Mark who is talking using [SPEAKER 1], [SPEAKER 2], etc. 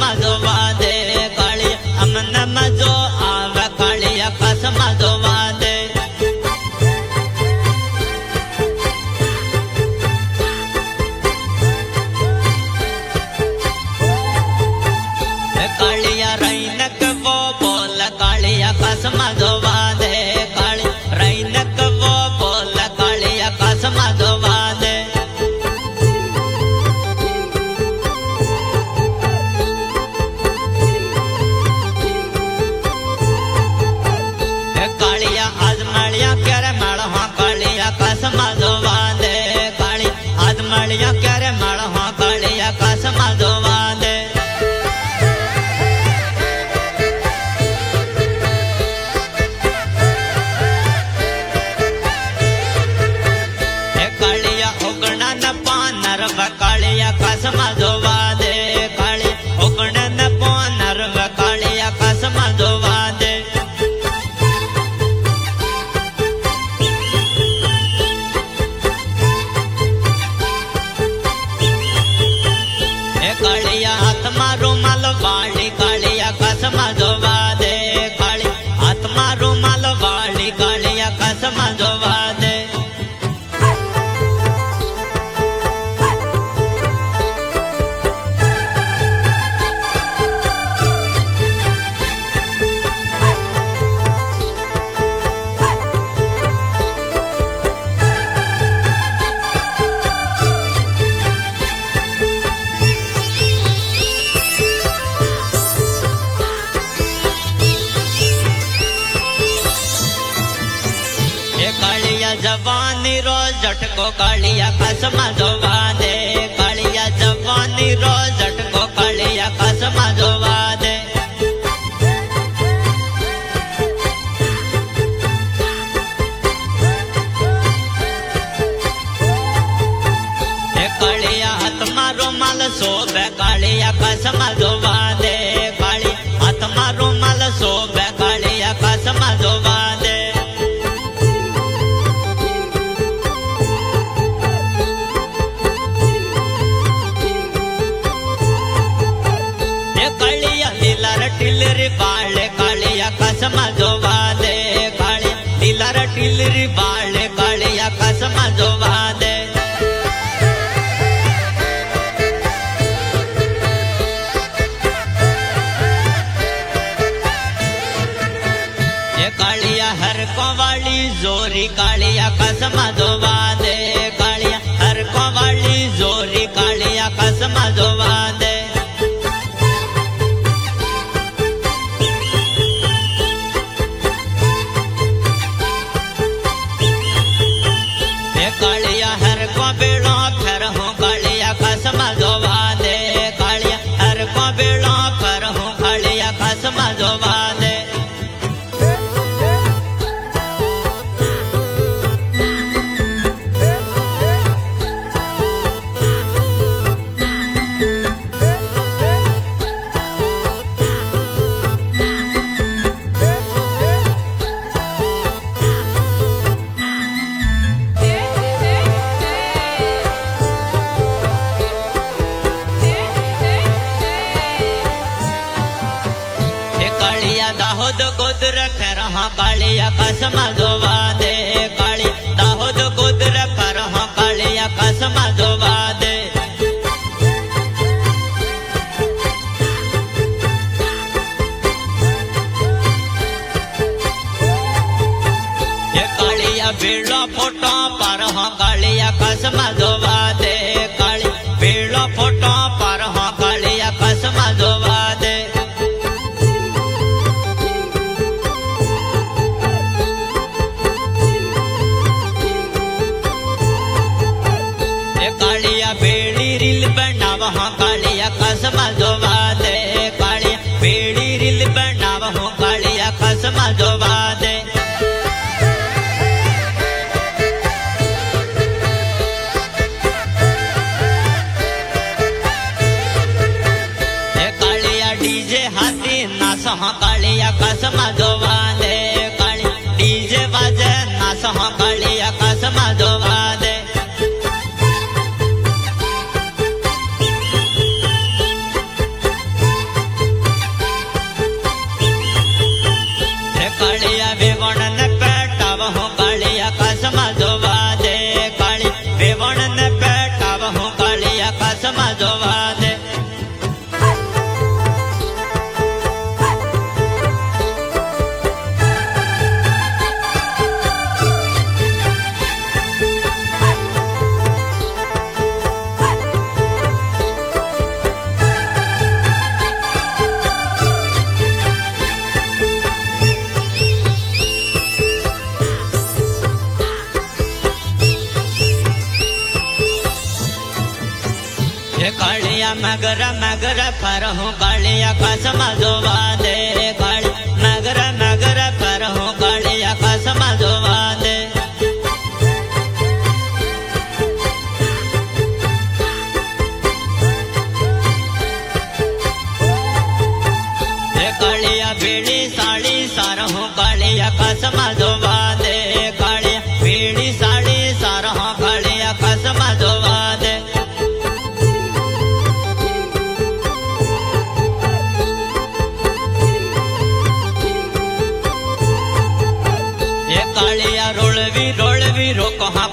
[SPEAKER 1] આકાશમાં જોવા દે કાળી અમને મજો આવે કાળી આકાશમાં જોવા દે કાળિયા રહીને કવો બોલ કાળી આકાશમાં જોવા દે કાળી રહીને કવો બોલ કાળી આકાશમાં જોવા દે કાળિયા આજ મળ્યા ક્યારે મળવા કાળી આકાશમાં જોવા દે કાળી આજ મળ્યા ક્યારે મળવા કાળી આકાશમાં જોવા દે કાળી આકાશમાં જોવા દે કાળી ઓગણને પોનર કાળી આકાશમાં જોવા દે કાળિયા હાથમાં રૂમાલ વાળી કાળી આકાશમાં જોવા દે કાળી હાથમાં રૂમાલ વાળી કાળી આકાશમાં જોવા દે કાળિયા જવાની રોજ ઝટકો કાળી આકાશમાં જોવા દે કાળિયા જવાની રોજ ઝટકો કાળી આકાશમાં જોવા દે કાળિયા હાથમાં રૂમાલ શોભે કાળી આકાશમાં જોવા દે કાળી હાથમાં રૂમાલ શોભે કાળી આકાશમાં જોવા દે ટીલરી બાળે કાળી આકાશમાં જોવા દે કાળી લીલાર ટીલરી બાળે કાળી આકાશમાં જોવા દે કાળિયા હરકો વાળી જોરી કાળી આકાશમાં જોવા દે કાળિયા હરકો વાળી જોરી કાળી આકાશમાં જોવા દે કાળિયા હરકો બેડો ફેરહો કાળી આકાશમાં જોવા દે કાળિયા હરકો બેડો ફેરહો કાળી આકાશમાં જોવા દે દાહોદ ગોદર ફેરહા કાળી આકાશમાં જોવા દે કાળી દાહોદ ગોદર ફેરહા કાળી આકાશમાં જોવા દે કાળિયા ભીડો ફોટો પારહા કાળી આકાશમાં જોવા દે કાળી ભીડો ફોટો પારહા કાળી આકાશમાં જોવા દે કાળિયા બેડી રીલ બનાવહો કાળી આકાશમાં જોવા દે કાળિયા બેડી રીલ બનાવહો કાળી આકાશમાં જોવા દે કાળિયા ડીજે હાથી નાસહો કાળી આકાશમાં જોવા દે કાળિયા ડીજે વાજે નાસહો કાળી આકાશમાં જોવા દે કાળિયા મગર મગર ફરહું કાળિયા આકાશમાં જોવા દે મગર મગર ફરહું કાળિયા આકાશમાં જોવા દે કાળિયા ભીડી સાડી સારહું કાળિયા આકાશમાં જોવા દે કાળિયા ભીડી સાડી સારહું કાળિયા આકાશમાં જોવા દે એ કાળિયા રોળવી રોળવી રોકો હા